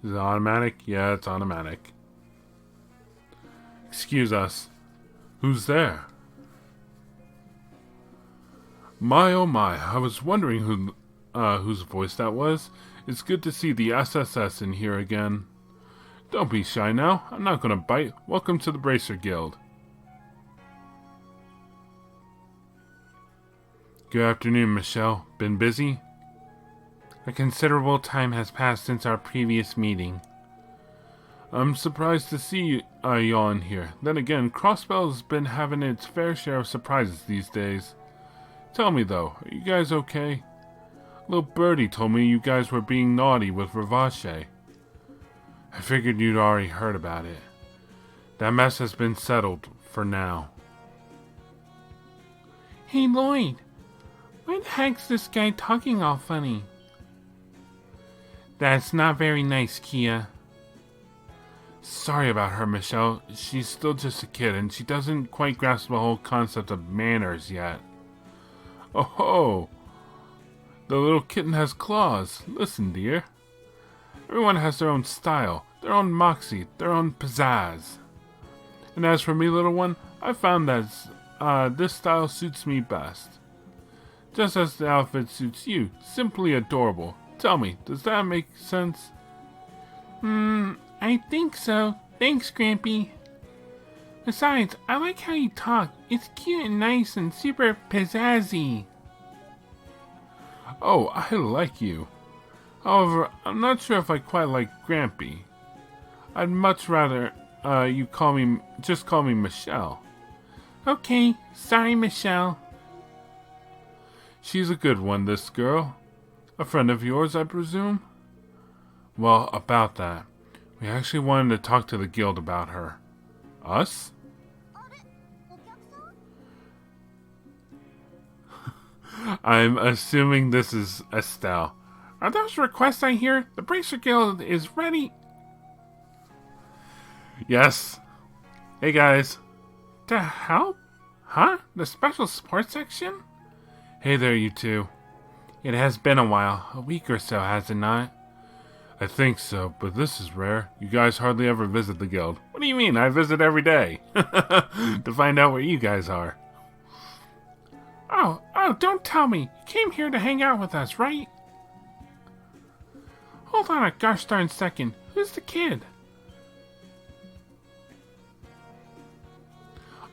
Is it automatic? Yeah, it's automatic. Excuse us. Who's there? My oh my, I was wondering whose voice that was. It's good to see the SSS in here again. Don't be shy now. I'm not gonna bite. Welcome to the Bracer Guild. Good afternoon, Michelle. Been busy? A considerable time has passed since our previous meeting. I'm surprised to see y'all in here. Then again, Crossbell's been having its fair share of surprises these days. Tell me though, are you guys okay? Little Birdie told me you guys were being naughty with Ravache. I figured you'd already heard about it. That mess has been settled for now. Hey Lloyd, why the heck's this guy talking all funny? That's not very nice, Kia. Sorry about her, Michelle. She's still just a kid and she doesn't quite grasp the whole concept of manners yet. Oh ho! The little kitten has claws. Listen, dear. Everyone has their own style, their own moxie, their own pizzazz. And as for me, little one, I found that this style suits me best. Just as the outfit suits you. Simply adorable. Tell me, does that make sense? I think so. Thanks, Grampy. Besides, I like how you talk. It's cute and nice and super pizzazzy. Oh, I like you. However, I'm not sure if I quite like Grampy. I'd much rather you call me Michelle. Okay, sorry, Michelle. She's a good one, this girl. A friend of yours, I presume? Well, about that. We actually wanted to talk to the guild about her. Us? I'm assuming this is Estelle. Are those requests I hear? The Bracer Guild is ready. Yes. Hey guys. To help? Huh? The special support section? Hey there, you two. It has been a while. A week or so, has it not? I think so, but this is rare. You guys hardly ever visit the guild. What do you mean? I visit every day. To find out where you guys are. Oh, don't tell me. You came here to hang out with us, right? Hold on a gosh darn second. Who's the kid?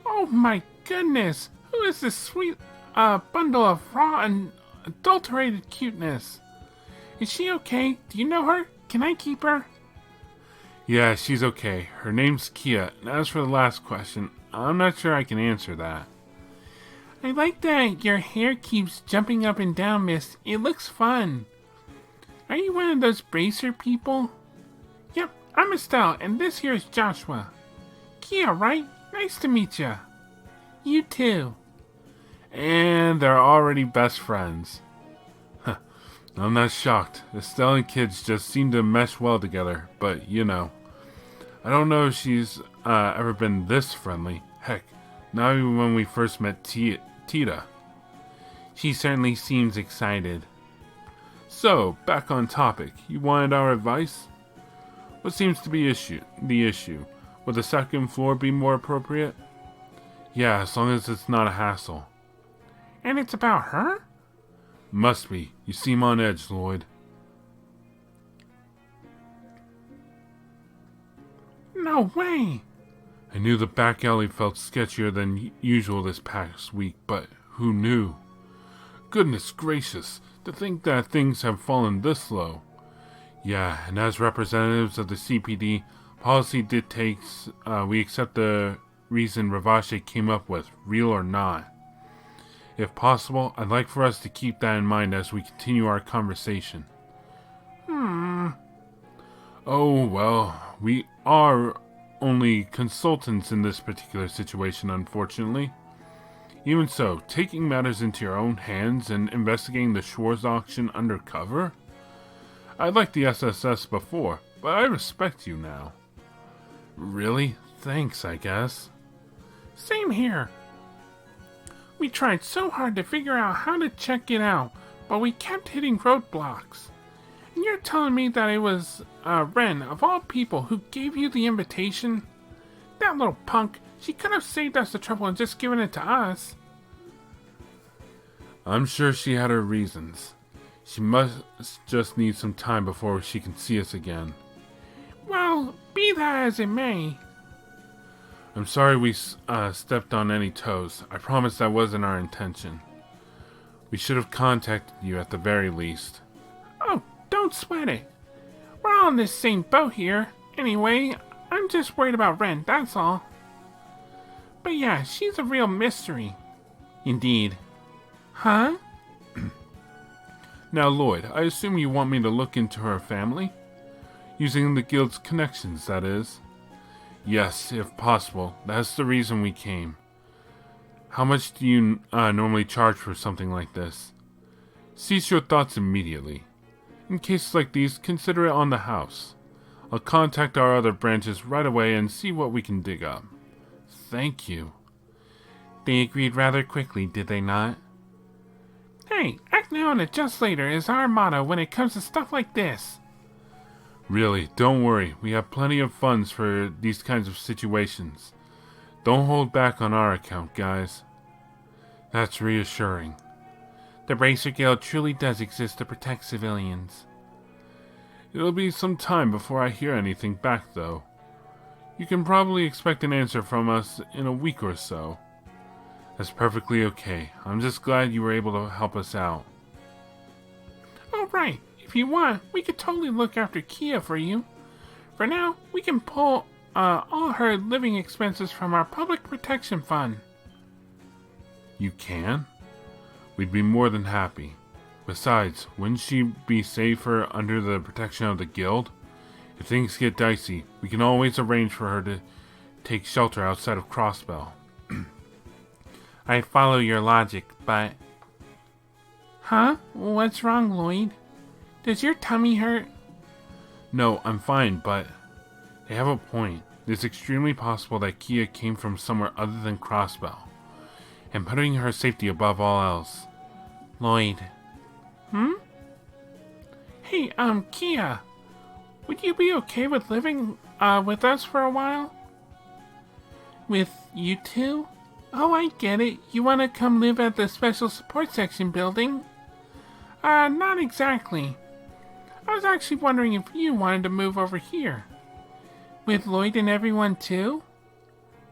Oh my goodness. Who is this sweet bundle of raw and adulterated cuteness? Is she okay? Do you know her? Can I keep her? Yeah, she's okay. Her name's Kia, and as for the last question, I'm not sure I can answer that. I like that your hair keeps jumping up and down, miss. It looks fun. Are you one of those bracer people? Yep, I'm Estelle, and this here is Joshua. Kia, right? Nice to meet ya. You too. And they're already best friends. I'm not shocked. Estelle and kids just seem to mesh well together, but you know. I don't know if she's ever been this friendly. Heck, not even when we first met Tita. She certainly seems excited. So, back on topic. You wanted our advice? What seems to be the issue? Would the second floor be more appropriate? Yeah, as long as it's not a hassle. And it's about her? Must be. You seem on edge, Lloyd. No way! I knew the back alley felt sketchier than usual this past week, but who knew? Goodness gracious, to think that things have fallen this low. Yeah, and as representatives of the CPD, policy dictates we accept the reason Ravache came up with, real or not. If possible, I'd like for us to keep that in mind as we continue our conversation. Oh, well, we are only consultants in this particular situation, unfortunately. Even so, taking matters into your own hands and investigating the Schwarz auction undercover? I liked the SSS before, but I respect you now. Really? Thanks, I guess. Same here. We tried so hard to figure out how to check it out, but we kept hitting roadblocks. And you're telling me that it was Ren, of all people, who gave you the invitation? That little punk. She could have saved us the trouble and just given it to us. I'm sure she had her reasons. She must just need some time before she can see us again. Well, be that as it may. I'm sorry we stepped on any toes. I promise that wasn't our intention. We should have contacted you at the very least. Oh, don't sweat it. We're all in this same boat here. Anyway, I'm just worried about Ren, that's all. But yeah, she's a real mystery. Indeed. Huh? Now, Lloyd, I assume you want me to look into her family? Using the guild's connections, that is. Yes, if possible. That's the reason we came. How much do you normally charge for something like this? Cease your thoughts immediately. In cases like these, consider it on the house. I'll contact our other branches right away and see what we can dig up. Thank you. They agreed rather quickly, did they not? Hey, act now and adjust later is our motto when it comes to stuff like this. Really, don't worry. We have plenty of funds for these kinds of situations. Don't hold back on our account, guys. That's reassuring. The Bracer Guild truly does exist to protect civilians. It'll be some time before I hear anything back, though. You can probably expect an answer from us in a week or so. That's perfectly okay. I'm just glad you were able to help us out. Oh, right. If you want, we could totally look after Kia for you. For now, we can pull all her living expenses from our public protection fund. You can? We'd be more than happy. Besides, wouldn't she be safer under the protection of the guild? If things get dicey, we can always arrange for her to take shelter outside of Crossbell. I follow your logic, but... Huh? What's wrong, Lloyd? Does your tummy hurt? No, I'm fine, but... They have a point. It's extremely possible that Kia came from somewhere other than Crossbell, and putting her safety above all else. Lloyd. Hey, Kia. Would you be okay with living, with us for a while? With you two? Oh, I get it. You want to come live at the Special Support Section building? Not exactly. I was actually wondering if you wanted to move over here. With Lloyd and everyone too?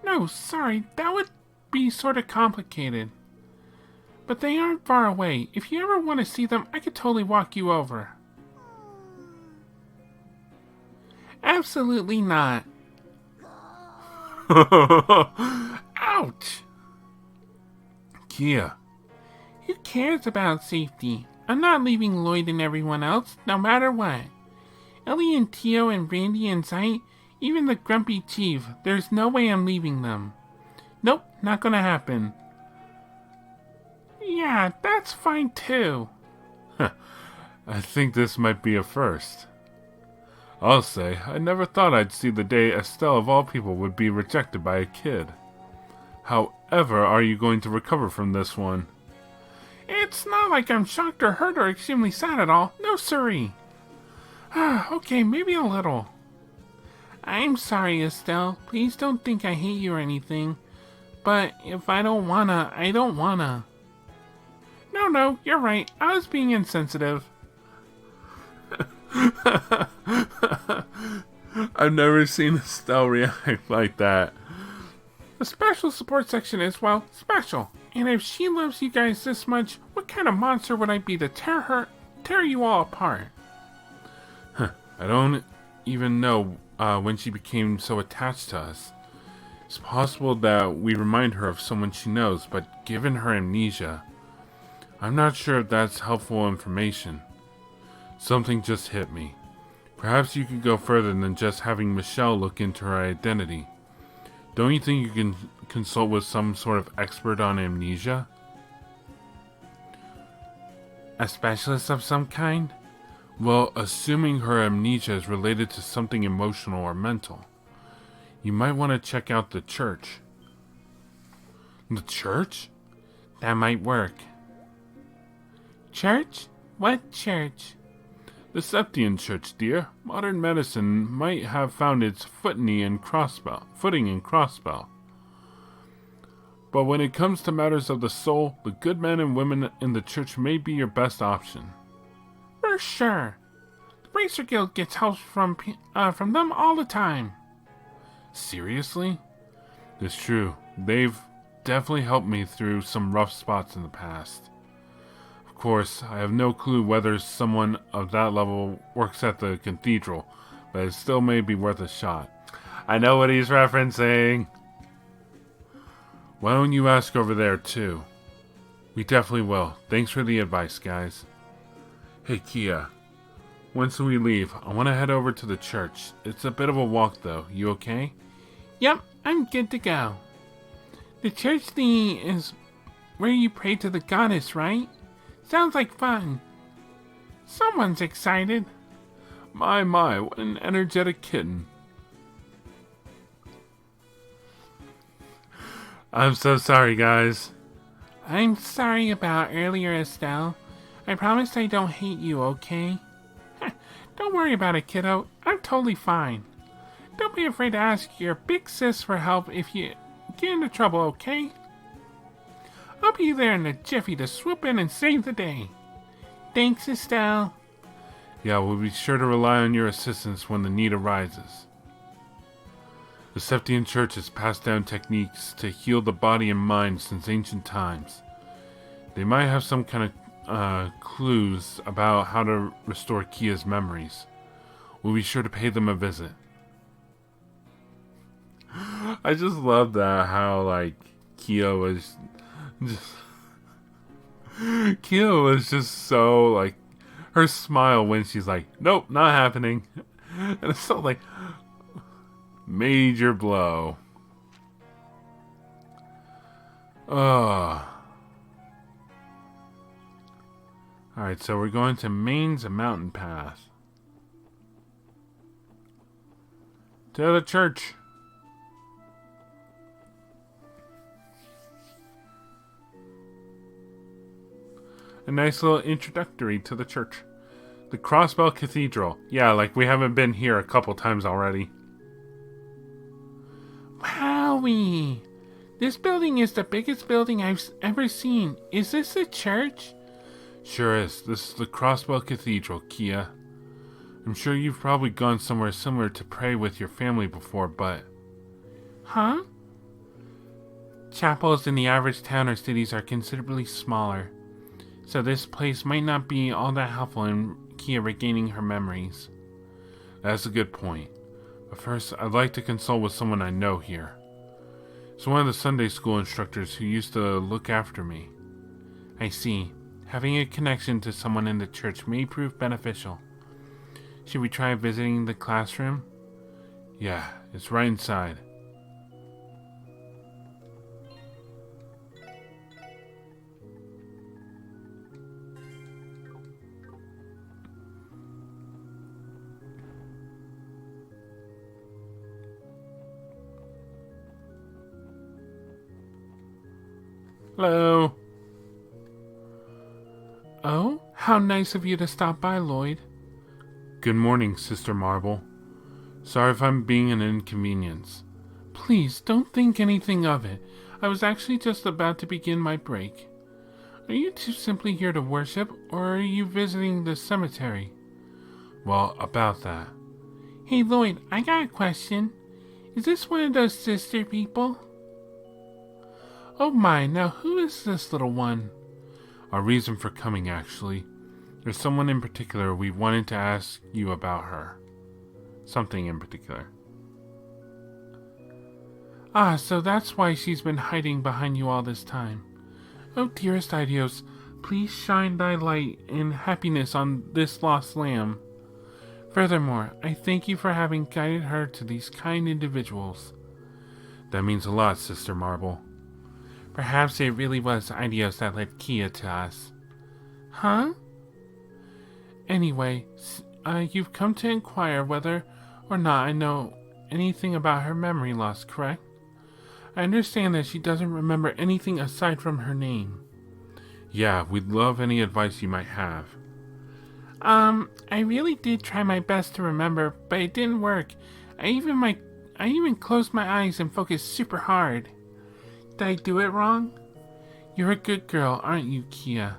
No, sorry, that would be sort of complicated. But they aren't far away. If you ever want to see them, I could totally walk you over. Absolutely not. Ouch! Kia. Who cares about safety? I'm not leaving Lloyd and everyone else, no matter what. Ellie and Tio and Randy and Zite, even the grumpy chief, there's no way I'm leaving them. Nope, not gonna happen. Yeah, that's fine too. I think this might be a first. I'll say, I never thought I'd see the day Estelle of all people would be rejected by a kid. However, are you going to recover from this one? It's not like I'm shocked or hurt or extremely sad at all. No siree. Okay, maybe a little. I'm sorry, Estelle. Please don't think I hate you or anything. But if I don't wanna, I don't wanna. No, you're right. I was being insensitive. I've never seen Estelle react like that. The Special Support Section is, well, special. And if she loves you guys this much, what kind of monster would I be to tear you all apart? I don't even know when she became so attached to us. It's possible that we remind her of someone she knows, but given her amnesia, I'm not sure if that's helpful information. Something just hit me. Perhaps you could go further than just having Michelle look into her identity. Don't you think you can consult with some sort of expert on amnesia? A specialist of some kind? Well, assuming her amnesia is related to something emotional or mental, you might want to check out the church. The church? That might work. Church? What church? The Septian Church, dear. Modern medicine might have found its footing in Crossbell. But when it comes to matters of the soul, the good men and women in the church may be your best option. For sure. The Bracer Guild gets help from them all the time. Seriously? It's true. They've definitely helped me through some rough spots in the past. Of course, I have no clue whether someone of that level works at the cathedral, but it still may be worth a shot. I know what he's referencing. Why don't you ask over there, too? We definitely will. Thanks for the advice, guys. Hey, Kia. Once we leave, I want to head over to the church. It's a bit of a walk, though. You okay? Yep, I'm good to go. The church thingy is where you pray to the goddess, right? Sounds like fun. Someone's excited. My, what an energetic kitten. I'm so sorry, guys. I'm sorry about earlier, Estelle. I promise I don't hate you, okay? Don't worry about it, kiddo. I'm totally fine. Don't be afraid to ask your big sis for help if you get into trouble, okay? I'll be there in a jiffy to swoop in and save the day. Thanks, Estelle. Yeah, we'll be sure to rely on your assistance when the need arises. The Septian Church has passed down techniques to heal the body and mind since ancient times. They might have some kind of clues about how to restore Kia's memories. We'll be sure to pay them a visit. I just love that, how, like, Kia was just so, like, her smile when she's like, nope, not happening. And it's so, like, major blow. Alright, so we're going to Maine's Mountain Path. To the church. A nice little introductory to the church. The Crossbell Cathedral. Yeah, like we haven't been here a couple times already. Wowie! This building is the biggest building I've ever seen. Is this a church? Sure is. This is the Crossbell Cathedral, Kia. I'm sure you've probably gone somewhere similar to pray with your family before, but... Huh? Chapels in the average town or cities are considerably smaller, so this place might not be all that helpful in Kia regaining her memories. That's a good point. But first, I'd like to consult with someone I know here. It's one of the Sunday school instructors who used to look after me. I see. Having a connection to someone in the church may prove beneficial. Should we try visiting the classroom? Yeah, it's right inside. Hello. Oh, how nice of you to stop by, Lloyd. Good morning, Sister Marble. Sorry if I'm being an inconvenience. Please, don't think anything of it. I was actually just about to begin my break. Are you two simply here to worship, or are you visiting the cemetery? Well, about that. Hey, Lloyd, I got a question. Is this one of those sister people? Oh my, now who is this little one? Our reason for coming, actually. There's someone in particular we wanted to ask you about her. Something in particular. Ah, so that's why she's been hiding behind you all this time. Oh, dearest Idios, please shine thy light and happiness on this lost lamb. Furthermore, I thank you for having guided her to these kind individuals. That means a lot, Sister Marble. Perhaps it really was Idios that led Kia to us. Huh? Anyway, you've come to inquire whether or not I know anything about her memory loss, correct? I understand that she doesn't remember anything aside from her name. Yeah, we'd love any advice you might have. I really did try my best to remember, but it didn't work. I even closed my eyes and focused super hard. Did I do it wrong? You're a good girl, aren't you, Kia?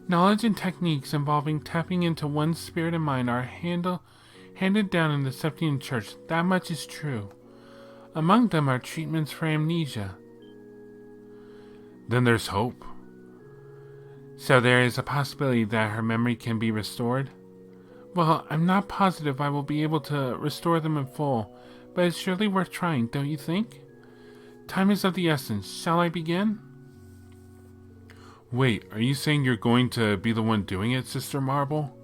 Knowledge and techniques involving tapping into one's spirit and mind are handed down in the Septian Church. That much is true. Among them are treatments for amnesia. Then there's hope. So there is a possibility that her memory can be restored? Well, I'm not positive I will be able to restore them in full, but it's surely worth trying, don't you think? Time is of the essence. Shall I begin? Wait, are you saying you're going to be the one doing it, Sister Marble?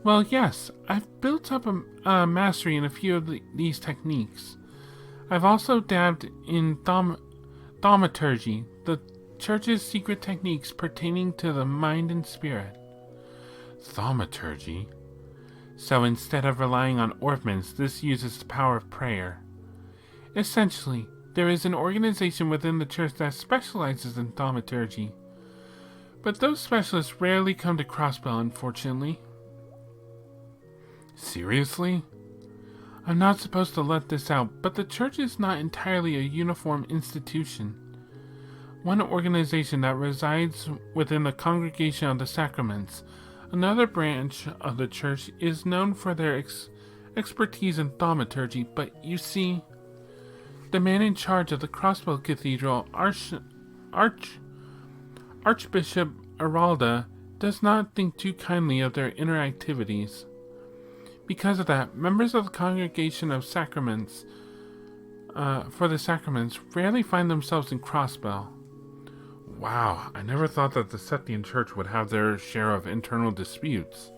Well, yes. I've built up a mastery in a few of these techniques. I've also dabbed in thaumaturgy, the Church's secret techniques pertaining to the mind and spirit. Thaumaturgy? So instead of relying on orphans, this uses the power of prayer. Essentially, there is an organization within the Church that specializes in thaumaturgy. But those specialists rarely come to Crossbell, unfortunately. Seriously? I'm not supposed to let this out, but the Church is not entirely a uniform institution. One organization that resides within the Congregation of the Sacraments. Another branch of the Church is known for their expertise in thaumaturgy, but you see, the man in charge of the Crossbell Cathedral, Archbishop Aralda, does not think too kindly of their inner activities. Because of that, members of the Congregation of Sacraments for the Sacraments rarely find themselves in Crossbell. Wow, I never thought that the Septian Church would have their share of internal disputes.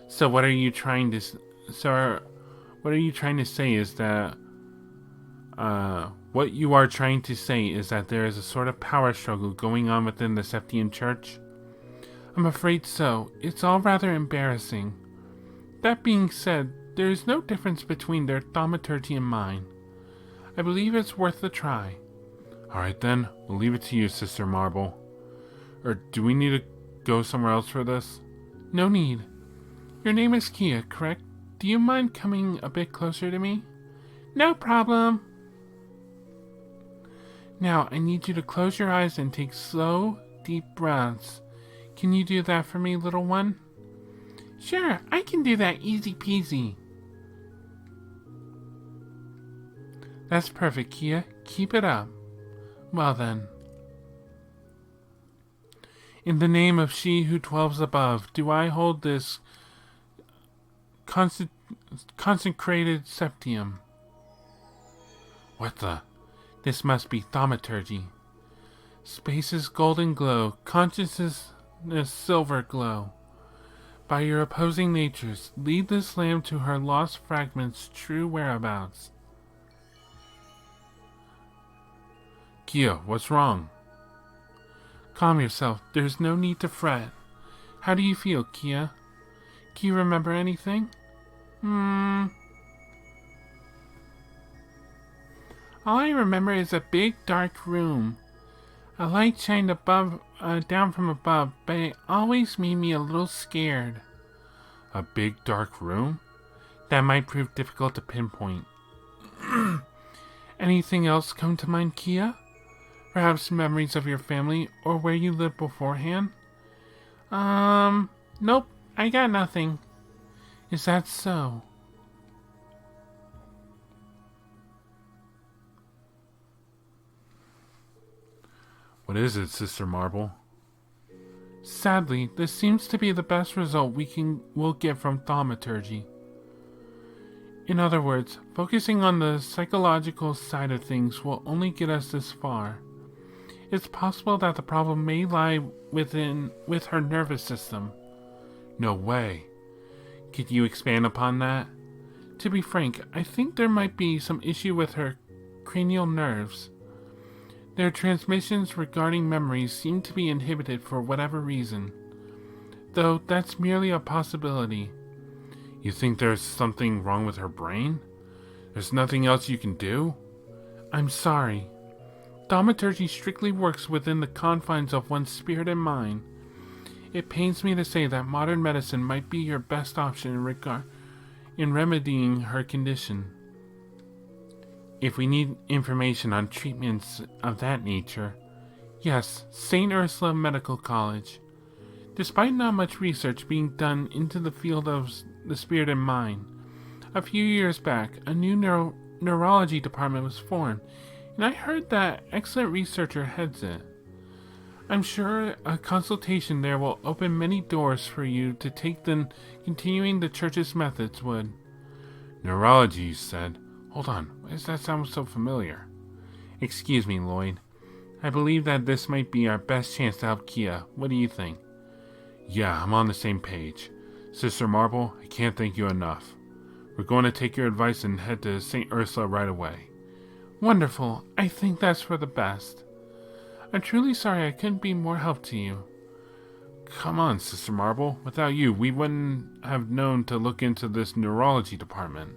So what are you trying to say is that what you are trying to say is that there is a sort of power struggle going on within the Septian Church? I'm afraid so. It's all rather embarrassing. That being said, there is no difference between their thaumaturgy and mine. I believe it's worth the try. Alright then, we'll leave it to you, Sister Marble. Or do we need to go somewhere else for this? No need. Your name is Kia, correct? Do you mind coming a bit closer to me? No problem. Now, I need you to close your eyes and take slow, deep breaths. Can you do that for me, little one? Sure, I can do that easy peasy. That's perfect, Kia. Keep it up. Well then. In the name of she who dwells above, do I hold this consecrated septium. What the? This must be thaumaturgy. Space's golden glow, consciousness silver glow. By your opposing natures, lead this lamb to her lost fragment's true whereabouts. Kia, what's wrong? Calm yourself. There's no need to fret. How do you feel, Kia? Can you remember anything? All I remember is a big dark room. A light shined down from above, but it always made me a little scared. A big dark room? That might prove difficult to pinpoint. Anything else come to mind, Kia? Perhaps memories of your family or where you lived beforehand? Nope, I got nothing. Is that so? What is it, Sister Marble? Sadly, this seems to be the best result we'll get from thaumaturgy. In other words, focusing on the psychological side of things will only get us this far. It's possible that the problem may lie with her nervous system. No way. Could you expand upon that? To be frank, I think there might be some issue with her cranial nerves. Their transmissions regarding memories seem to be inhibited for whatever reason. Though that's merely a possibility. You think there's something wrong with her brain? There's nothing else you can do? I'm sorry. Thaumaturgy strictly works within the confines of one's spirit and mind. It pains me to say that modern medicine might be your best option in remedying her condition. If we need information on treatments of that nature, yes, St. Ursula Medical College. Despite not much research being done into the field of the spirit and mind, a few years back, a new neurology department was formed, and I heard that excellent researcher heads it. I'm sure a consultation there will open many doors for you to take than continuing the church's methods would. Neurology, you said. Hold on, why does that sound so familiar? Excuse me, Lloyd. I believe that this might be our best chance to help Kia. What do you think? Yeah, I'm on the same page. Sister Marble, I can't thank you enough. We're going to take your advice and head to St. Ursula right away. Wonderful. I think that's for the best. I'm truly sorry I couldn't be more help to you. Come on, Sister Marble. Without you, we wouldn't have known to look into this neurology department.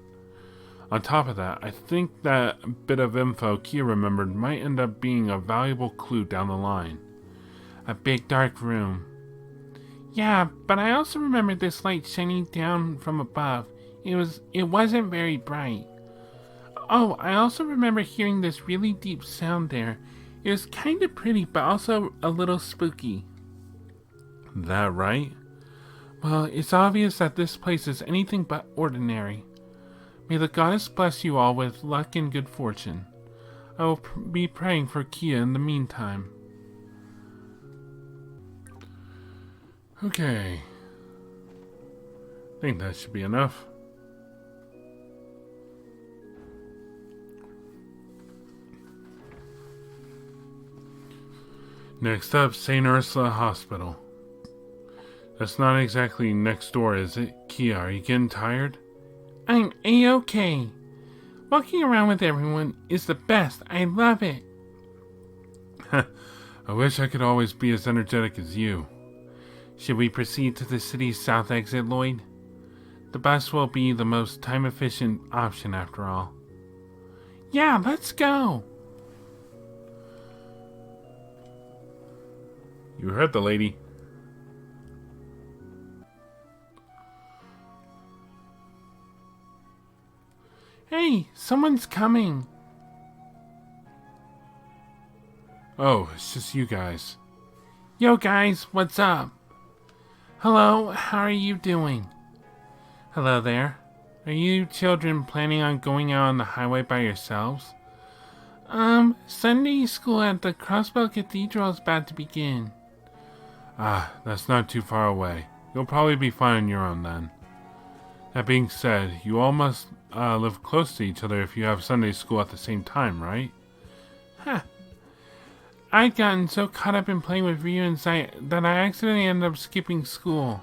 On top of that, I think that bit of info Kia remembered might end up being a valuable clue down the line. A big dark room. Yeah, but I also remembered this light shining down from above. It wasn't very bright. Oh, I also remember hearing this really deep sound there. It was kind of pretty, but also a little spooky. That right? Well, it's obvious that this place is anything but ordinary. May the goddess bless you all with luck and good fortune. I will be praying for Kia in the meantime. Okay. I think that should be enough. Next up, St. Ursula Hospital. That's not exactly next door, is it? Kia, are you getting tired? I'm A-okay. Walking around with everyone is the best. I love it. I wish I could always be as energetic as you. Should we proceed to the city's south exit, Lloyd? The bus will be the most time-efficient option after all. Yeah, let's go. You heard the lady. Hey, someone's coming. Oh, it's just you guys. Yo guys, what's up? Hello, how are you doing? Hello there. Are you children planning on going out on the highway by yourselves? Sunday school at the Crossbow Cathedral is about to begin. Ah, that's not too far away. You'll probably be fine on your own then. That being said, you all must live close to each other if you have Sunday school at the same time, right? Huh. I'd gotten so caught up in playing with Ryu and Zayat that I accidentally ended up skipping school.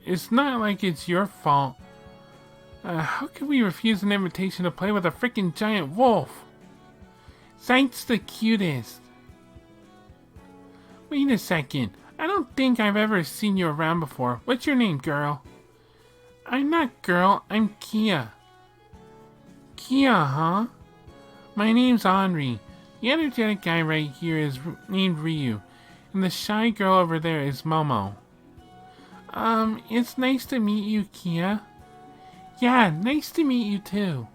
It's not like it's your fault. How could we refuse an invitation to play with a freaking giant wolf? Zayat's the cutest. Wait a second. I don't think I've ever seen you around before. What's your name, girl? I'm not girl, I'm Kia. Kia, huh? My name's Henri. The energetic guy right here is named Ryu, and the shy girl over there is Momo. It's nice to meet you, Kia. Yeah, nice to meet you too.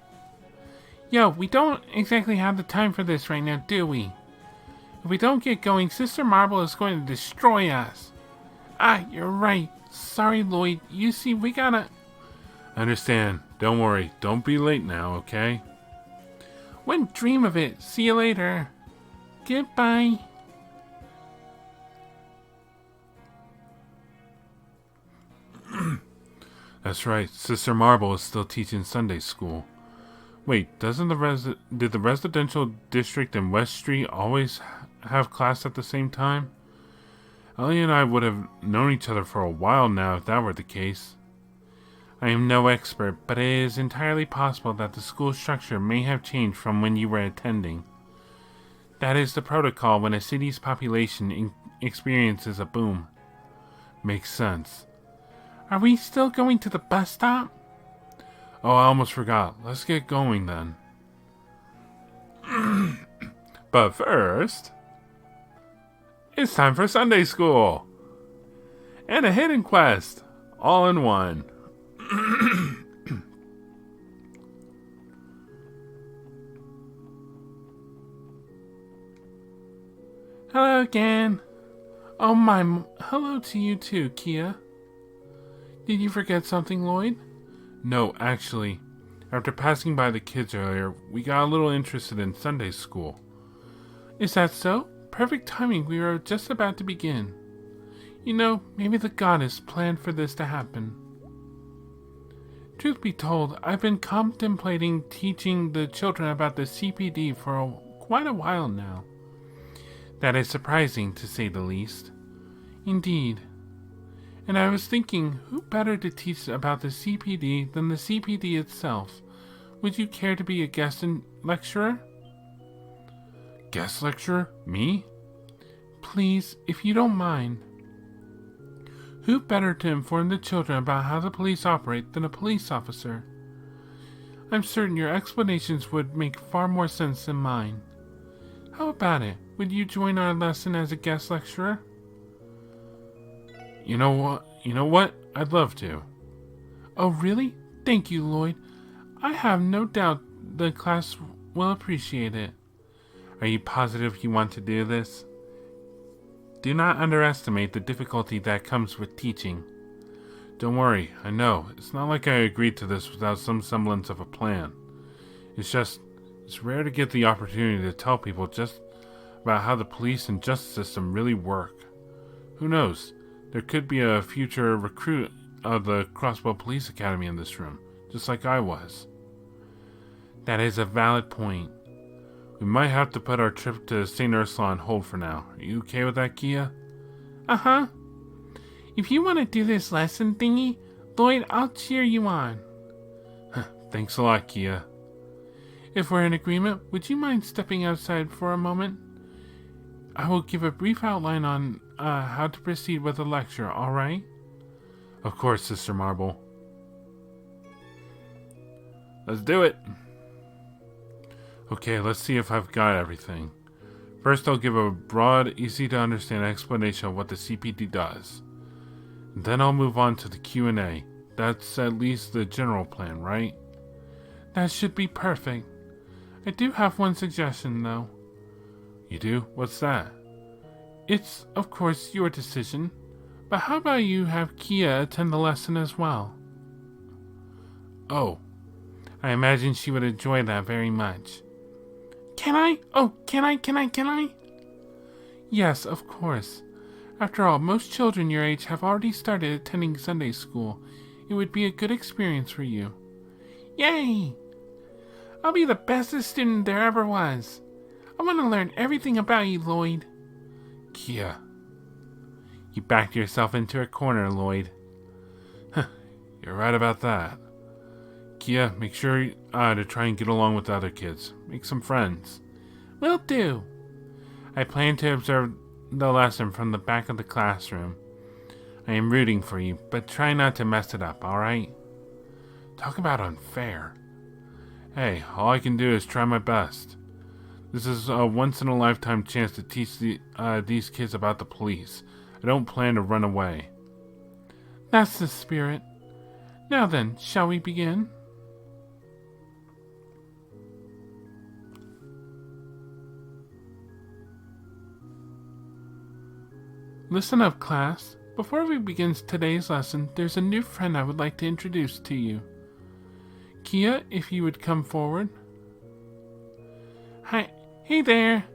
Yo, we don't exactly have the time for this right now, do we? If we don't get going, Sister Marble is going to destroy us. Ah, you're right. Sorry, Lloyd. You see, we gotta... I understand. Don't worry. Don't be late now, okay? Wouldn't dream of it. See you later. Goodbye. That's right. Sister Marble is still teaching Sunday school. Wait, did the residential district in West Street always have class at the same time? Ellie and I would have known each other for a while now if that were the case. I am no expert, but it is entirely possible that the school structure may have changed from when you were attending. That is the protocol when a city's population experiences a boom. Makes sense. Are we still going to the bus stop? Oh, I almost forgot. Let's get going then. But first... It's time for Sunday school! And a hidden quest, all in one. Hello again. Oh my, hello to you too, Kia. Did you forget something, Lloyd? No, actually, after passing by the kids earlier, we got a little interested in Sunday school. Is that so? Perfect timing, we are just about to begin. You know, maybe the goddess planned for this to happen. Truth be told, I've been contemplating teaching the children about the CPD for quite a while now. That is surprising, to say the least. Indeed. And I was thinking, who better to teach about the CPD than the CPD itself? Would you care to be a guest lecturer? Guest lecturer? Me? Please, if you don't mind. Who better to inform the children about how the police operate than a police officer? I'm certain your explanations would make far more sense than mine. How about it? Would you join our lesson as a guest lecturer? You know what? I'd love to. Oh, really? Thank you, Lloyd. I have no doubt the class will appreciate it. Are you positive you want to do this? Do not underestimate the difficulty that comes with teaching. Don't worry, I know. It's not like I agreed to this without some semblance of a plan. It's rare to get the opportunity to tell people just about how the police and justice system really work. Who knows? There could be a future recruit of the Crossbow Police Academy in this room, just like I was. That is a valid point. We might have to put our trip to St. Ursula on hold for now. Are you okay with that, Kia? Uh-huh. If you want to do this lesson thingy, Lloyd, I'll cheer you on. Thanks a lot, Kia. If we're in agreement, would you mind stepping outside for a moment? I will give a brief outline on how to proceed with the lecture, alright? Of course, Sister Marble. Let's do it! Okay, let's see if I've got everything. First, I'll give a broad, easy-to-understand explanation of what the CPD does. Then I'll move on to the Q&A. That's at least the general plan, right? That should be perfect. I do have one suggestion, though. You do? What's that? It's, of course, your decision. But how about you have Kia attend the lesson as well? Oh. I imagine she would enjoy that very much. Can I? Oh, can I? Yes, of course. After all, most children your age have already started attending Sunday school. It would be a good experience for you. Yay! I'll be the bestest student there ever was. I want to learn everything about you, Lloyd. Kia. You backed yourself into a corner, Lloyd. You're right about that. Kia, make sure to try and get along with the other kids. Make some friends. Will do. I plan to observe the lesson from the back of the classroom. I am rooting for you, but try not to mess it up, alright? Talk about unfair. Hey, all I can do is try my best. This is a once-in-a-lifetime chance to teach these kids about the police. I don't plan to run away. That's the spirit. Now then, shall we begin? Listen up, class. Before we begin today's lesson, there's a new friend I would like to introduce to you. Kia, if you would come forward. Hi. Hey there.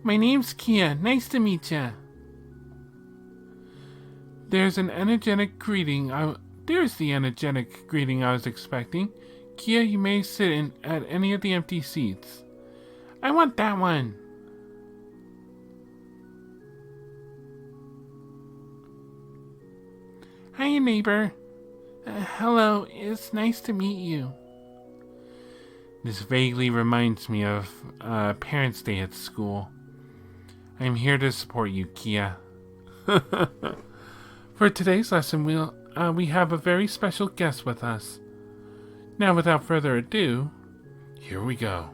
My name's Kia. Nice to meet ya. There's the energetic greeting I was expecting. Kia, you may sit at any of the empty seats. I want that one. Hi, neighbor. Hello, it's nice to meet you. This vaguely reminds me of Parents' Day at school. I'm here to support you, Kia. For today's lesson, we have a very special guest with us. Now, without further ado, here we go.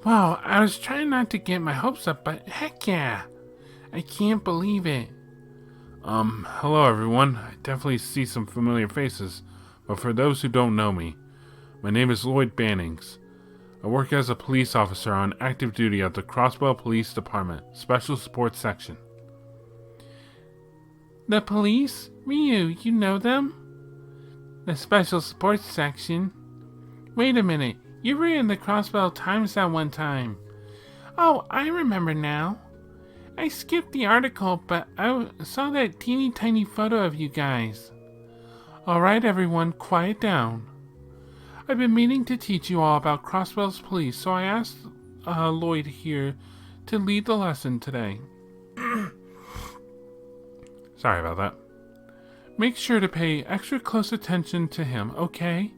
Wow, I was trying not to get my hopes up, but heck yeah. I can't believe it. Hello everyone. I definitely see some familiar faces, but for those who don't know me, my name is Lloyd Bannings. I work as a police officer on active duty at the Crossbell Police Department, Special Support Section. The police? Ryu, you know them? The Special Support Section? Wait a minute, you were in the Crossbell Times that one time. Oh, I remember now. I skipped the article, but I saw that teeny tiny photo of you guys. Alright everyone, quiet down. I've been meaning to teach you all about Crossbell's police, so I asked Lloyd here to lead the lesson today. Sorry about that. Make sure to pay extra close attention to him, okay?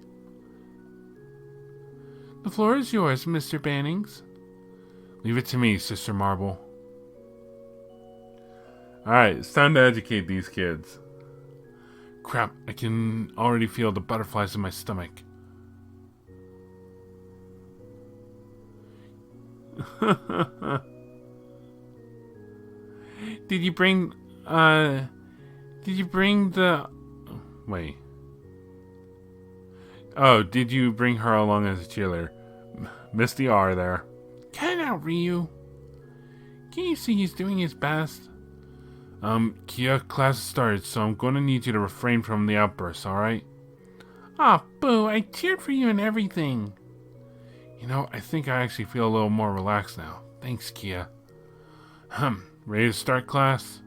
The floor is yours, Mr. Bannings. Leave it to me, Sister Marble. Alright, it's time to educate these kids. Crap, I can already feel the butterflies in my stomach. Did you bring the... Wait. Oh, did you bring her along as a cheerleader? Missed the R there. Cut it out, Ryu. Can't you see he's doing his best? Kia, class started, so I'm gonna need you to refrain from the outbursts, alright? Aw, boo, I cheered for you and everything. You know, I think I actually feel a little more relaxed now. Thanks, Kia. Ready to start, class?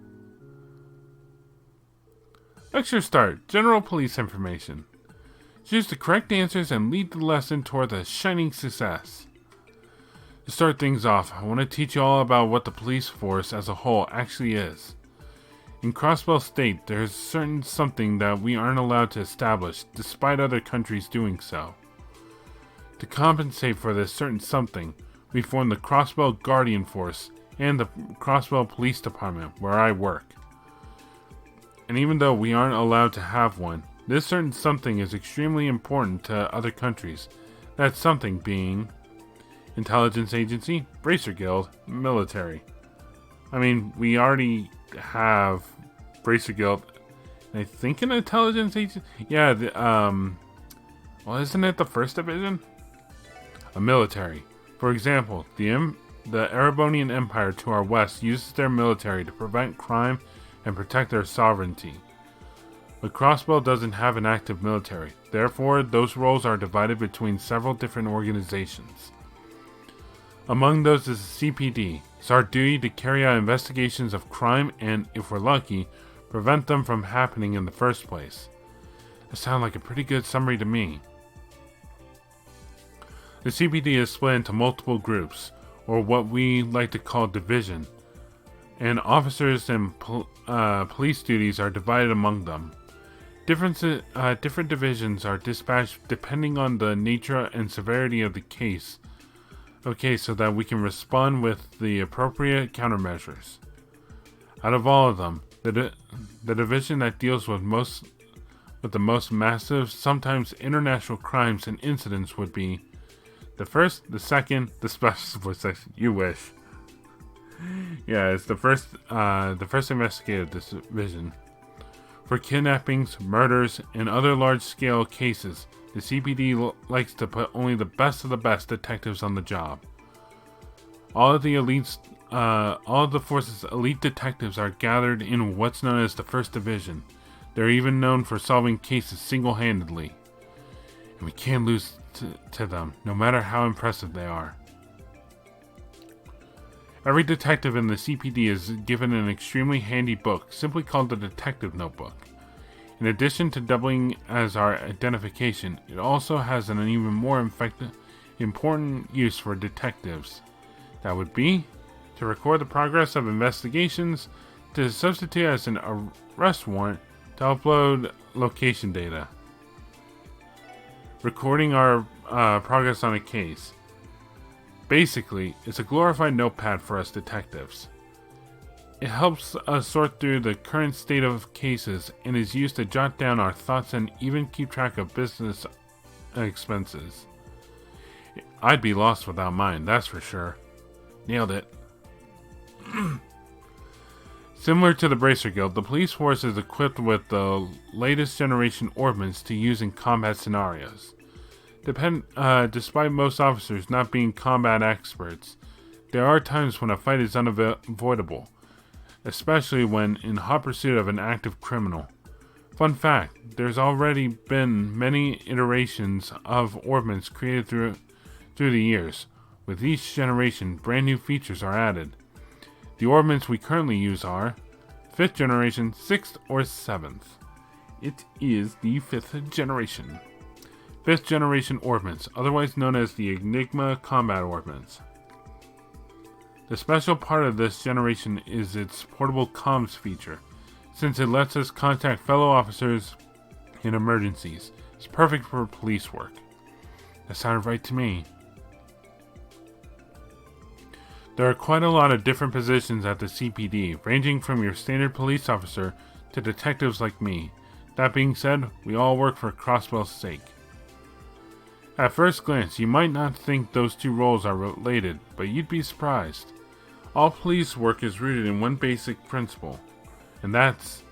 Lecture start. General police information. Choose the correct answers and lead the lesson toward a shining success. To start things off, I want to teach you all about what the police force as a whole actually is. In Crossbell State, there is certain something that we aren't allowed to establish, despite other countries doing so. To compensate for this certain something, we formed the Crossbell Guardian Force and the Crossbell Police Department, where I work. And even though we aren't allowed to have one, this certain something is extremely important to other countries. That something being Intelligence Agency, Bracer Guild, Military. I mean, we already have Bracer Guild, I think an Intelligence Agency? Yeah, well, isn't it the 1st Division? A military. For example, the Erebonian Empire to our west uses their military to prevent crime and protect their sovereignty. But Crossbell doesn't have an active military, therefore those roles are divided between several different organizations. Among those is the CPD. It's our duty to carry out investigations of crime and, if we're lucky, prevent them from happening in the first place. That sounds like a pretty good summary to me. The CPD is split into multiple groups, or what we like to call division, and officers and police duties are divided among them. Different divisions are dispatched depending on the nature and severity of the case. Okay, so that we can respond with the appropriate countermeasures. Out of all of them, the division that deals with the most massive, sometimes international crimes and incidents would be the first, the second, the special support section. You wish. Yeah, it's the first investigative division. For kidnappings, murders, and other large-scale cases, the CPD likes to put only the best of the best detectives on the job. All of the force's elite detectives are gathered in what's known as the 1st Division. They're even known for solving cases single-handedly. And we can't lose to them, no matter how impressive they are. Every detective in the CPD is given an extremely handy book, simply called the Detective Notebook. In addition to doubling as our identification, it also has an even more important use for detectives. That would be to record the progress of investigations, to substitute as an arrest warrant, to upload location data. Recording our progress on a case. Basically, it's a glorified notepad for us detectives. It helps us sort through the current state of cases and is used to jot down our thoughts and even keep track of business expenses. I'd be lost without mine, that's for sure. Nailed it. Similar to the Bracer Guild, the police force is equipped with the latest generation ordnance to use in combat scenarios. Despite most officers not being combat experts, there are times when a fight is unavoidable, especially when in hot pursuit of an active criminal. Fun fact, there's already been many iterations of ordnance created through the years. With each generation, brand new features are added. The ordnance we currently use are 5th generation, 6th, or 7th. It is the 5th generation. 5th generation ordnance, otherwise known as the Enigma Combat Ordnance. The special part of this generation is its portable comms feature, since it lets us contact fellow officers in emergencies. It's perfect for police work. That sounded right to me. There are quite a lot of different positions at the CPD, ranging from your standard police officer to detectives like me. That being said, we all work for Crossbell's sake. At first glance, you might not think those two roles are related, but you'd be surprised. All police work is rooted in one basic principle, and that's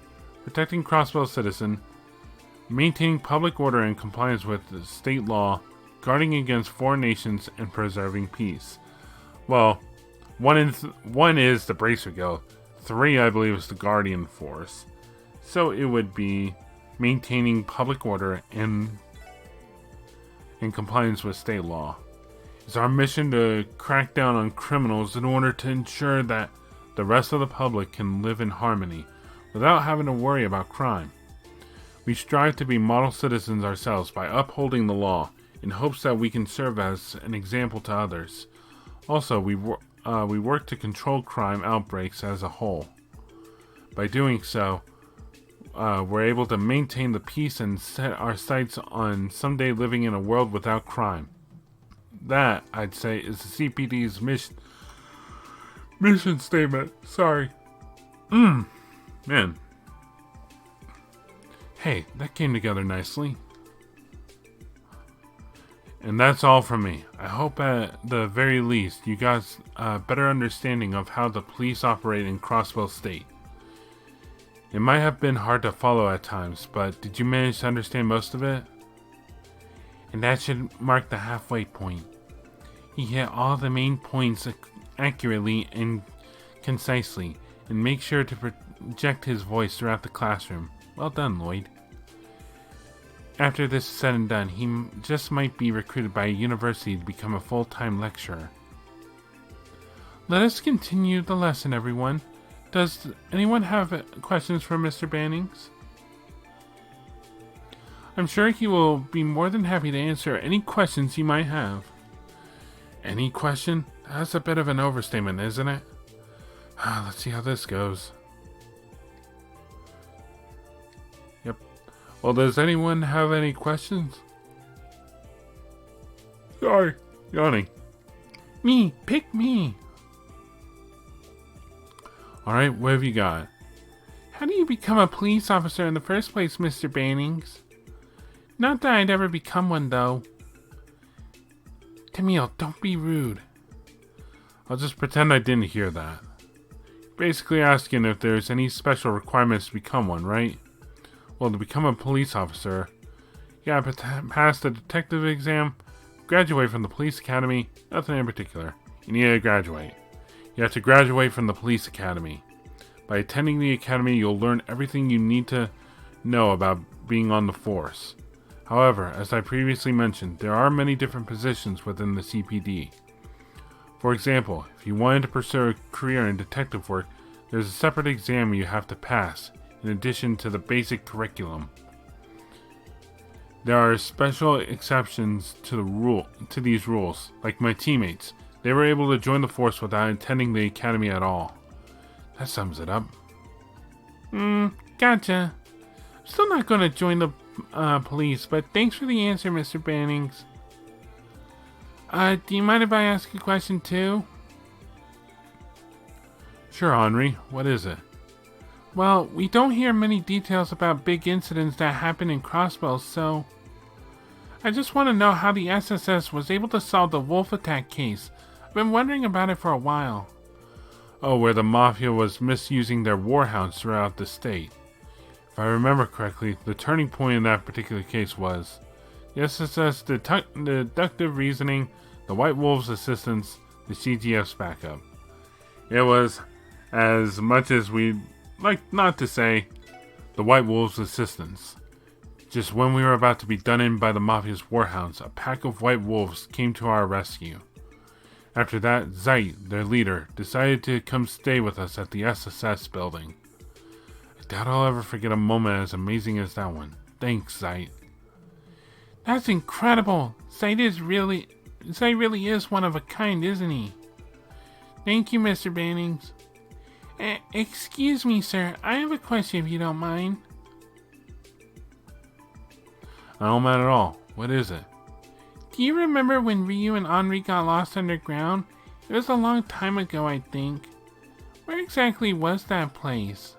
protecting Crossbell's citizen, maintaining public order and compliance with the state law, guarding against foreign nations, and preserving peace. Well, one is the Bracer Guild. 3, I believe, is the Guardian Force. So it would be maintaining public order and in compliance with state law. It's our mission to crack down on criminals in order to ensure that the rest of the public can live in harmony without having to worry about crime. We strive to be model citizens ourselves by upholding the law in hopes that we can serve as an example to others. Also, we work to control crime outbreaks as a whole. By doing so, we're able to maintain the peace and set our sights on someday living in a world without crime. That, I'd say, is the CPD's mission statement. Sorry. Man. Hey, that came together nicely. And that's all from me. I hope at the very least you got a better understanding of how the police operate in Crossbell State. It might have been hard to follow at times, but did you manage to understand most of it? And that should mark the halfway point. He hit all the main points accurately and concisely, and make sure to project his voice throughout the classroom. Well done, Lloyd. After this is said and done, he just might be recruited by a university to become a full-time lecturer. Let us continue the lesson, everyone. Does anyone have questions for Mr. Bannings? I'm sure he will be more than happy to answer any questions you might have. Any question? That's a bit of an overstatement, isn't it? Let's see how this goes. Yep. Well, does anyone have any questions? Sorry, yawning. Me, pick me. Alright, what have you got? How do you become a police officer in the first place, Mr. Bannings? Not that I'd ever become one, though. Camille, don't be rude. I'll just pretend I didn't hear that. Basically asking if there's any special requirements to become one, right? Well, to become a police officer, you gotta pass the detective exam, graduate from the police academy, nothing in particular. You need to graduate. You have to graduate from the police academy. By attending the academy, you'll learn everything you need to know about being on the force. However, as I previously mentioned, there are many different positions within the CPD. For example, if you wanted to pursue a career in detective work, there's a separate exam you have to pass, in addition to the basic curriculum. There are special exceptions to these rules, like my teammates. They were able to join the force without attending the academy at all. That sums it up. Gotcha. I'm still not going to join the police, but thanks for the answer, Mr. Bannings. Do you mind if I ask a question too? Sure, Henry. What is it? Well, we don't hear many details about big incidents that happen in Crossbell, so I just want to know how the SSS was able to solve the wolf attack case. I've been wondering about it for a while. Oh, where the Mafia was misusing their warhounds throughout the state. If I remember correctly, the turning point in that particular case was the SSS deductive reasoning, the White Wolves' assistance, the CGF's backup. It was, as much as we'd like not to say, the White Wolves' assistance. Just when we were about to be done in by the Mafia's warhounds, a pack of White Wolves came to our rescue. After that, Zeit, their leader, decided to come stay with us at the SSS building. I doubt I'll ever forget a moment as amazing as that one. Thanks, Zeit. That's incredible. Zeit really is one of a kind, isn't he? Thank you, Mr. Bannings. Excuse me, sir. I have a question if you don't mind. I don't mind at all. What is it? Do you remember when Ryu and Henri got lost underground? It was a long time ago, I think. Where exactly was that place?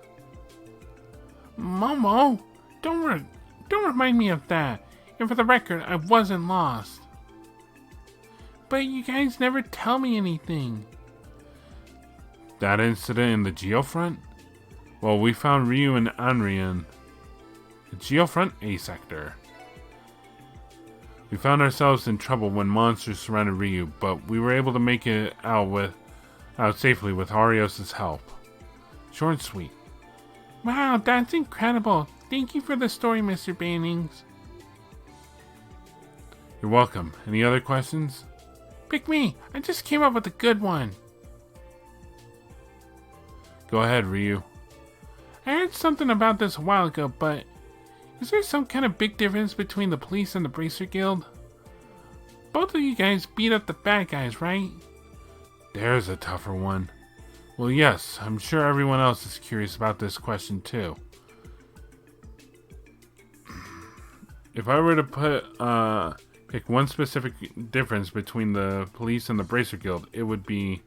Momo, don't remind me of that. And for the record, I wasn't lost. But you guys never tell me anything. That incident in the Geofront? Well, we found Ryu and Henri in the Geofront A sector. We found ourselves in trouble when monsters surrounded Ryu, but we were able to make it out safely with Arios' help. Short and sweet. Wow, that's incredible. Thank you for the story, Mr. Bannings. You're welcome. Any other questions? Pick me. I just came up with a good one. Go ahead, Ryu. I heard something about this a while ago, but is there some kind of big difference between the police and the Bracer Guild? Both of you guys beat up the bad guys, right? There's a tougher one. Well, yes, I'm sure everyone else is curious about this question too. If I were to pick one specific difference between the police and the Bracer Guild, it would be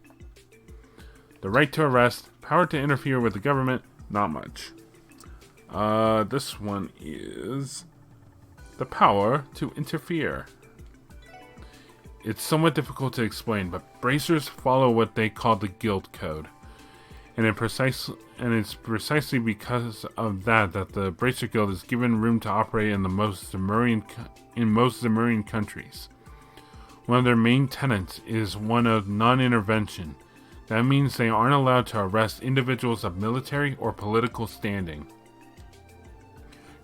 the right to arrest, power to interfere with the government, not much. This one is the power to interfere. It's somewhat difficult to explain, but bracers follow what they call the Guild Code. And it's precisely because of that the Bracer Guild is given room to operate in most Zemurian countries. One of their main tenets is one of non-intervention. That means they aren't allowed to arrest individuals of military or political standing.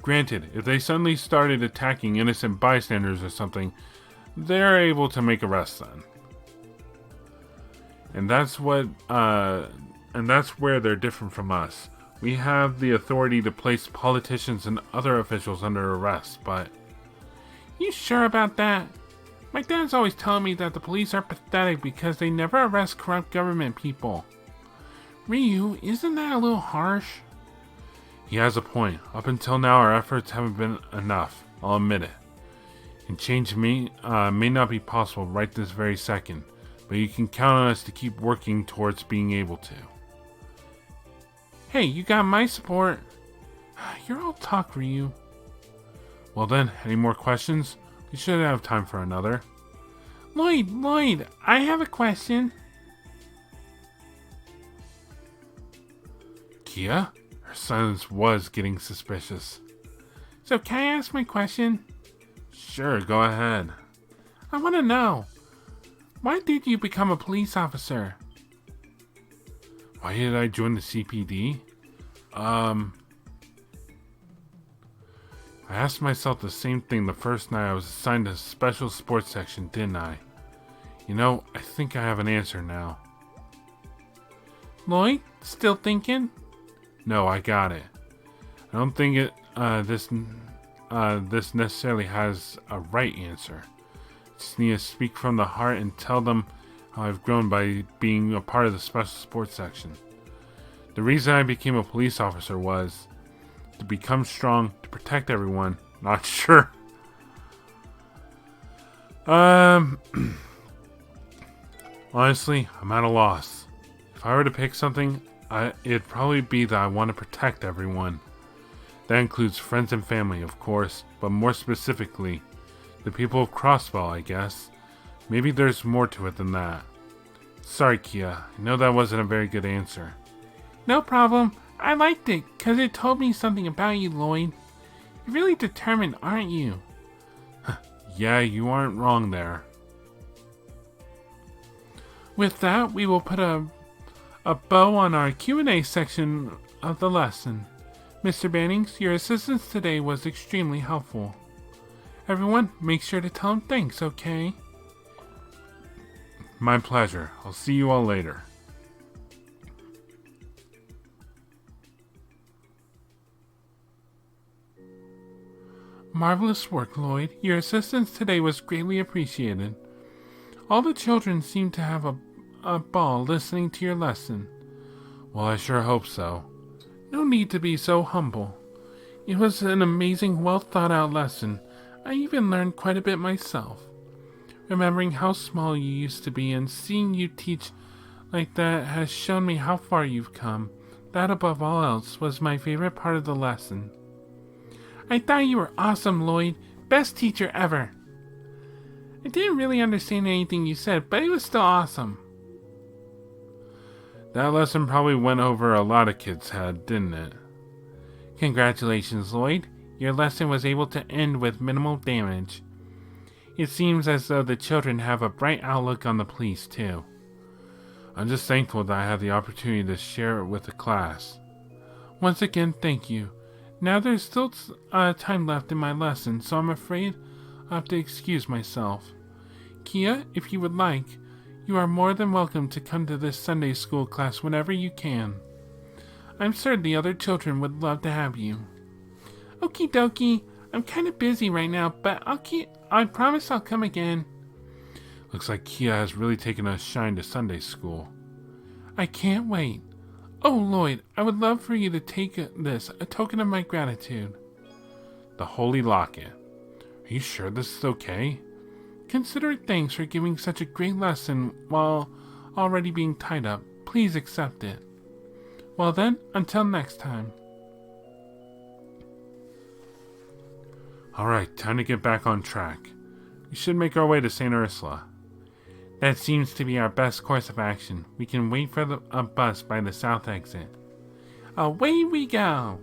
Granted, if they suddenly started attacking innocent bystanders or something, they're able to make arrests then. And that's where they're different from us. We have the authority to place politicians and other officials under arrest, but... You sure about that? My dad's always telling me that the police are pathetic because they never arrest corrupt government people. Ryu, isn't that a little harsh? He has a point. Up until now, our efforts haven't been enough. I'll admit it. And change may not be possible right this very second, but you can count on us to keep working towards being able to. Hey, you got my support. You're all talk, Ryu. Well then, any more questions? We should have time for another. Lloyd, I have a question. Kia? Her silence was getting suspicious. So can I ask my question? Sure, go ahead. I want to know, why did you become a police officer? Why did I join the CPD? I asked myself the same thing the first night I was assigned to a special sports section, didn't I? You know, I think I have an answer now. Lloyd, still thinking? No, I got it. I don't think this necessarily has a right answer. I just need to speak from the heart and tell them how I've grown by being a part of the special sports section. The reason I became a police officer was to become strong, to protect everyone. Not sure. Honestly, I'm at a loss. If I were to pick something, it'd probably be that I want to protect everyone. That includes friends and family, of course, but more specifically, The people of Crossbell, I guess. Maybe there's more to it than that. Sorry, Kia. I know that wasn't a very good answer. No problem. I liked it, 'cause it told me something about you, Lloyd. You're really determined, aren't you? Yeah, you aren't wrong there. With that, we will put a bow on our Q&A section of the lesson. Mr. Bannings, your assistance today was extremely helpful. Everyone, make sure to tell him thanks, okay? My pleasure. I'll see you all later. Marvelous work, Lloyd. Your assistance today was greatly appreciated. All the children seemed to have a ball listening to your lesson. Well, I sure hope so. No need to be so humble. It was an amazing, well-thought-out lesson. I even learned quite a bit myself. Remembering how small you used to be and seeing you teach like that has shown me how far you've come. That, above all else, was my favorite part of the lesson. I thought you were awesome, Lloyd. Best teacher ever. I didn't really understand anything you said, but it was still awesome. That lesson probably went over a lot of kids' head, didn't it? Congratulations, Lloyd. Your lesson was able to end with minimal damage. It seems as though the children have a bright outlook on the police, too. I'm just thankful that I had the opportunity to share it with the class. Once again, thank you. Now there's still time left in my lesson, so I'm afraid I'll have to excuse myself. Kia, if you would like, you are more than welcome to come to this Sunday school class whenever you can. I'm certain the other children would love to have you. Okie dokie. I'm kind of busy right now, but I promise I'll come again. Looks like Kia has really taken a shine to Sunday school. I can't wait. Oh, Lloyd, I would love for you to take this, a token of my gratitude. The Holy Locket. Are you sure this is okay? Consider it thanks for giving such a great lesson while already being tied up. Please accept it. Well then, until next time. Alright, time to get back on track. We should make our way to St. Ursula. That seems to be our best course of action. We can wait for a bus by the south exit. Away we go!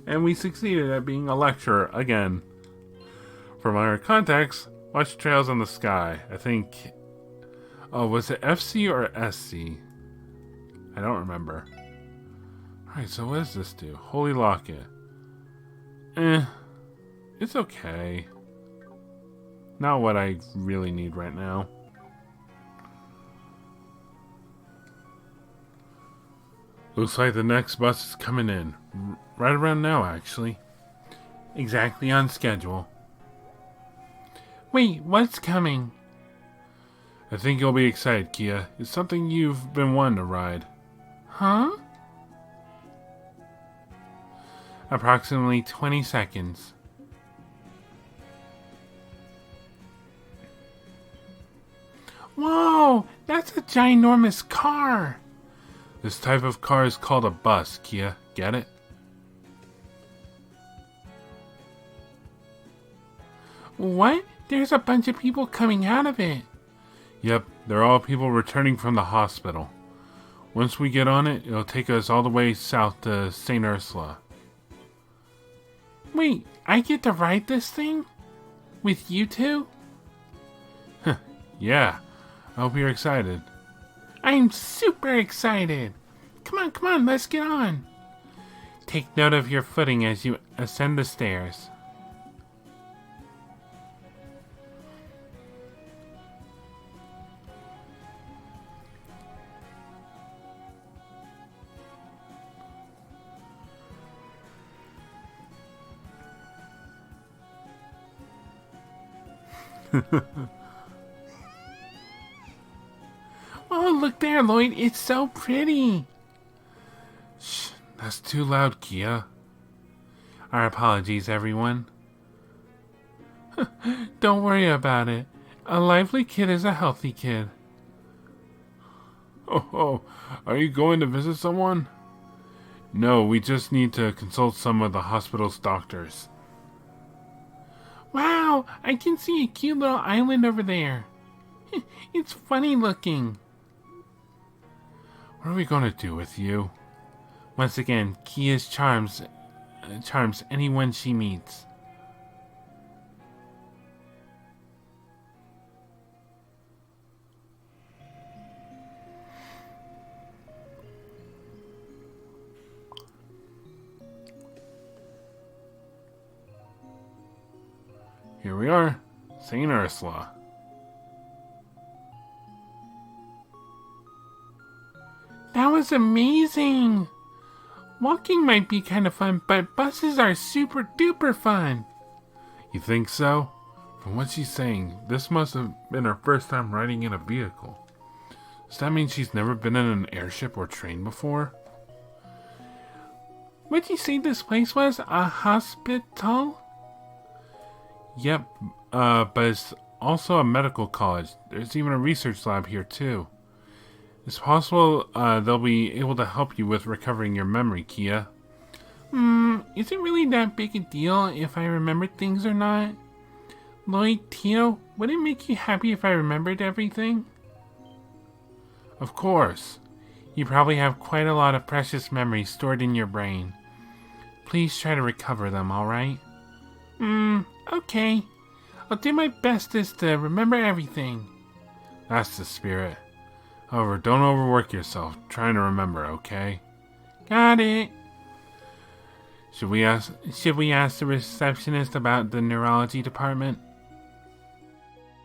And we succeeded at being a lecturer again. For minor context, watch Trails in the Sky. I think... Oh, was it FC or SC? I don't remember. Alright, so what does this do? Holy Locket. It's okay. Not what I really need right now. Looks like the next bus is coming in. Right around now, actually. Exactly on schedule. Wait, what's coming? I think you'll be excited, Kia. It's something you've been wanting to ride. Huh? Approximately 20 seconds. Whoa! That's a ginormous car! This type of car is called a bus, Kia. Get it? What? There's a bunch of people coming out of it. Yep, they're all people returning from the hospital. Once we get on it, it'll take us all the way south to St. Ursula. Wait, I get to ride this thing? With you two? Yeah, I hope you're excited. I'm super excited. Come on, let's get on. Take note of your footing as you ascend the stairs. Oh, look there, Lloyd. It's so pretty. Shh, that's too loud, Kia. Our apologies, everyone. Don't worry about it. A lively kid is a healthy kid. Oh, are you going to visit someone? No, we just need to consult some of the hospital's doctors. Wow, I can see a cute little island over there. It's funny looking. What are we going to do with you? Once again, Kia's charms anyone she meets. Here we are, St. Ursula. That was amazing. Walking might be kind of fun, but buses are super duper fun. You think so? From what she's saying, this must have been her first time riding in a vehicle. Does that mean she's never been in an airship or train before? What'd you say this place was? A hospital? Yep, but it's also a medical college. There's even a research lab here too. It's possible they'll be able to help you with recovering your memory, Kia. Is it really that big a deal if I remember things or not? Lloyd, Tio, would it make you happy if I remembered everything? Of course. You probably have quite a lot of precious memories stored in your brain. Please try to recover them, alright? Okay. I'll do my bestest to remember everything. That's the spirit. However, don't overwork yourself trying to remember, okay? Got it. Should we ask the receptionist about the neurology department?